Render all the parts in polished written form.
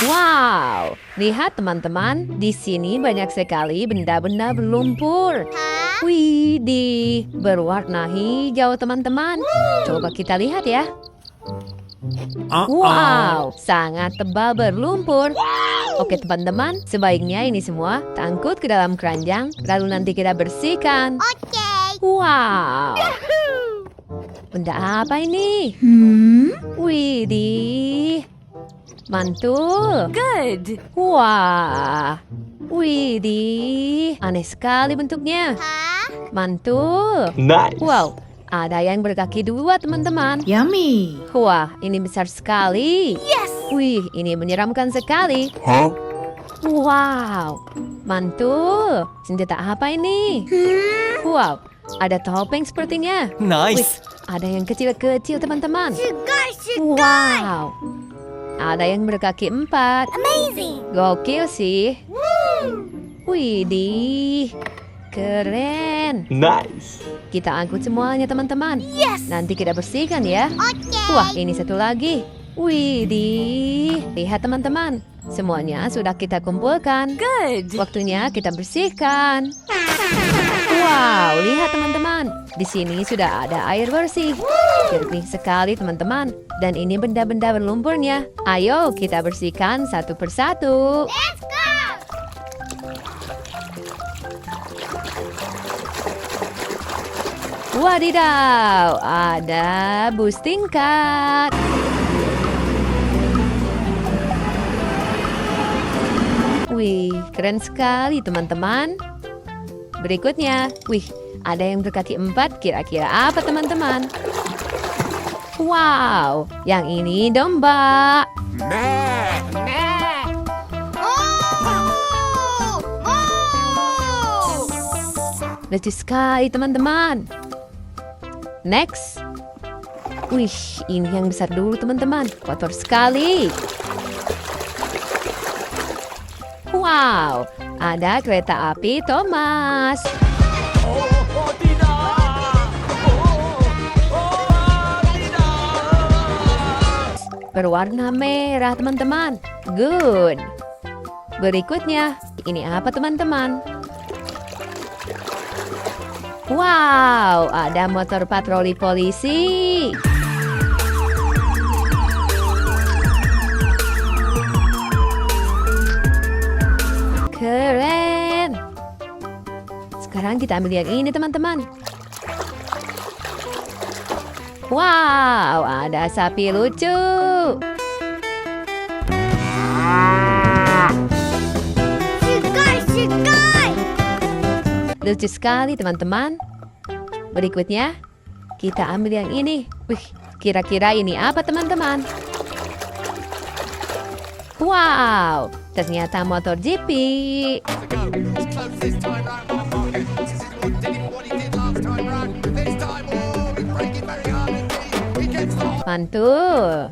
Wow, lihat teman-teman, di sini banyak sekali benda-benda berlumpur. Widih, berwarna hijau teman-teman. Coba kita lihat ya. Wow, sangat tebal berlumpur. Oke teman-teman, sebaiknya ini semua tangkut ke dalam keranjang, lalu nanti kita bersihkan. Wow, benda apa ini? Widih, mantul. Good. Wah, widih, aneh sekali bentuknya. Mantul. Nice. Wow, ada yang berkaki dua teman-teman. Yummy. Wah, ini besar sekali. Yes. Wih, ini menyeramkan sekali. Huh? Wow, mantul. Senjata apa ini? Wow, ada topeng sepertinya. Wih, Nice. ada yang kecil-kecil teman-teman. Wow, ada yang berkaki 4. Amazing. Gokil sih. Widih, keren. Nice. Kita angkut semuanya teman-teman. Yes. Nanti kita bersihkan ya. Wah, ini satu lagi. Widih, lihat teman-teman. Semuanya sudah kita kumpulkan. Good. Waktunya kita bersihkan. Wow, lihat teman-teman. Di sini sudah ada air bersih. Jernih sekali teman-teman. Dan ini benda-benda berlumpurnya. Ayo kita bersihkan satu persatu. Let's go. Wadidaw, ada bus tingkat. Wih, keren sekali teman-teman. Berikutnya, wih, ada yang berkaki 4, kira-kira apa teman-teman? Wow, yang ini domba. Lucu sekali teman-teman. Next. Wih, ini yang besar dulu teman-teman. Kotor sekali. Wow, ada kereta api Thomas. Berwarna merah teman-teman. Good. Berikutnya, ini apa teman-teman? Wow, ada motor patroli polisi. Keren. Sekarang kita ambil yang ini teman-teman. Wow, ada sapi lucu. Lucu sekali teman-teman. Berikutnya, kita ambil yang ini. Wih, kira-kira ini apa teman-teman? Wow, ternyata motor GP. Mantul.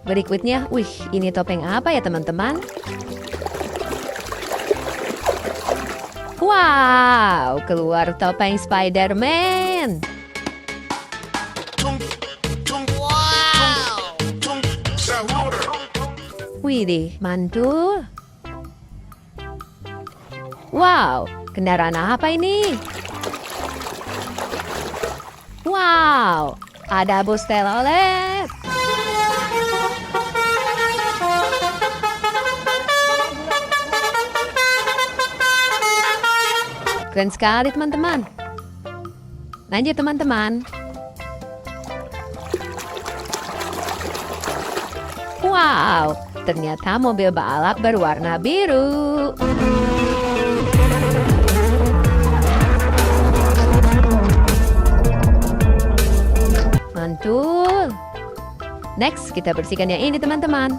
Berikutnya, wih, ini topeng apa ya teman-teman? Wow, keluar topeng Spider-Man. Widih, mantul. Wow, kendaraan apa ini? Wow, ada bus telolet. Keren sekali teman-teman. Lanjut teman-teman. Wow, ternyata mobil balap berwarna biru. Mantul. Next, kita bersihkan yang ini teman-teman.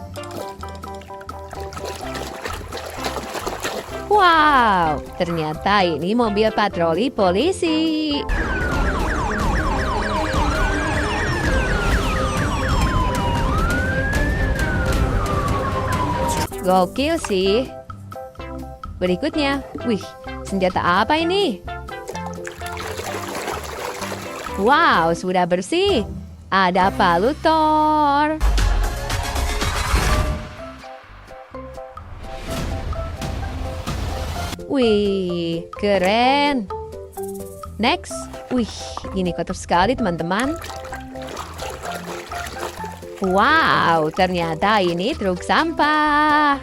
Wow, ternyata ini mobil patroli polisi. Gokil sih. Berikutnya, wih, senjata apa ini? Wow, sudah bersih. Ada palu Thor. Wih, keren. Next. Wih, ini kotor sekali teman-teman. Wow, ternyata ini truk sampah.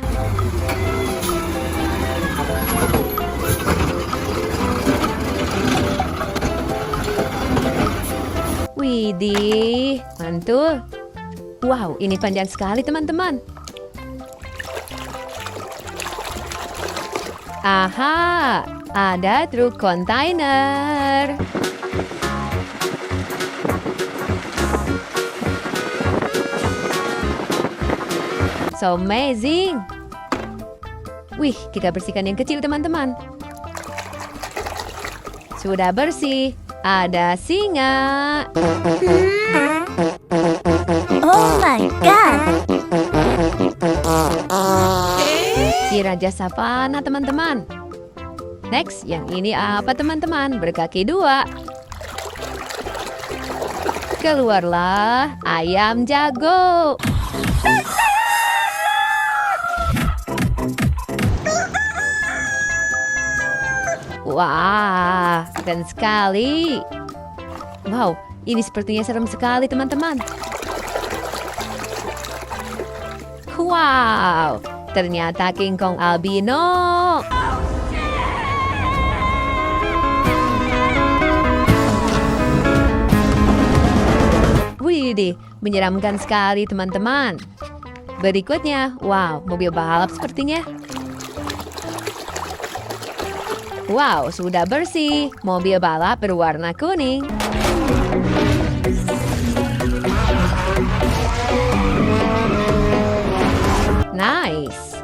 Widih, mantul. Wow, ini panjang sekali teman-teman. Aha, ada truk kontainer. So amazing. Wih, kita bersihkan yang kecil teman-teman. Sudah bersih. Ada singa. Oh my god. Si Raja Savana teman-teman. Next, yang ini apa teman-teman? Berkaki dua. Keluarlah ayam jago. Wah, keren sekali. Wow, ini sepertinya serem sekali teman-teman. Wow, ternyata King Kong albino. Widih, menyeramkan sekali teman-teman. Berikutnya, wow, mobil balap sepertinya. Wow, sudah bersih. Mobil balap berwarna kuning. Nice.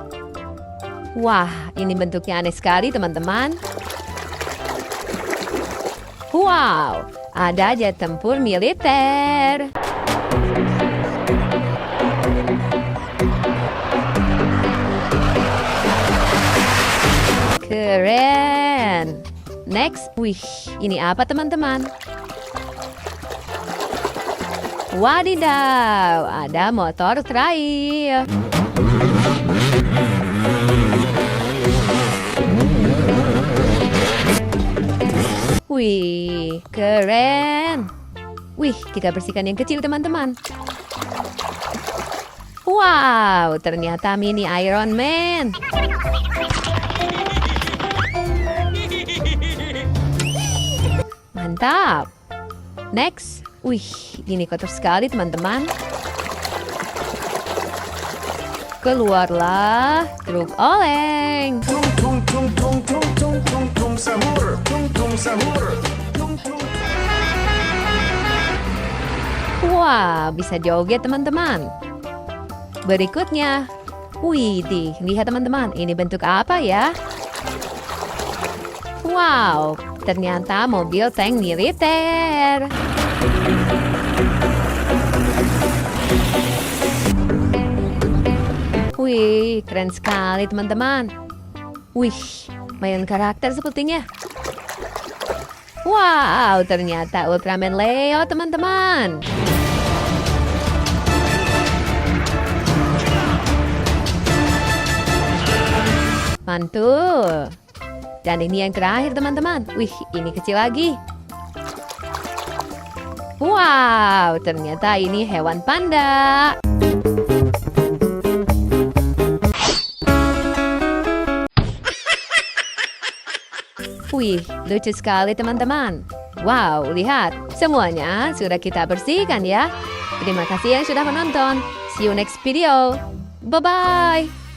Wah, ini bentuknya aneh sekali, teman-teman. Wow, ada jet tempur militer. Keren. Next, wih, ini apa teman-teman? Wadidaw, ada motor trail. Wih, keren. Wih, kita bersihkan yang kecil teman-teman. Wow, ternyata mini Iron Man. Mantap. Next. Wih, ini kotor sekali teman-teman. Keluarlah truk oleng. Tung tung tung tung tung tung tung sahur. Tung tung sahur. Tung tung. Wah, bisa joget teman-teman. Berikutnya. Widih, lihat teman-teman, ini bentuk apa ya? Wow, ternyata mobil tank militer. Wih, keren sekali teman-teman. Wih, main karakter sepertinya. Wow, ternyata Ultraman Leo teman-teman. Mantul. Dan ini yang terakhir teman-teman. Wih, ini kecil lagi. Wow, ternyata ini hewan panda. Wih, lucu sekali teman-teman. Wow, lihat. Semuanya sudah kita bersihkan ya. Terima kasih yang sudah menonton. See you next video. Bye-bye.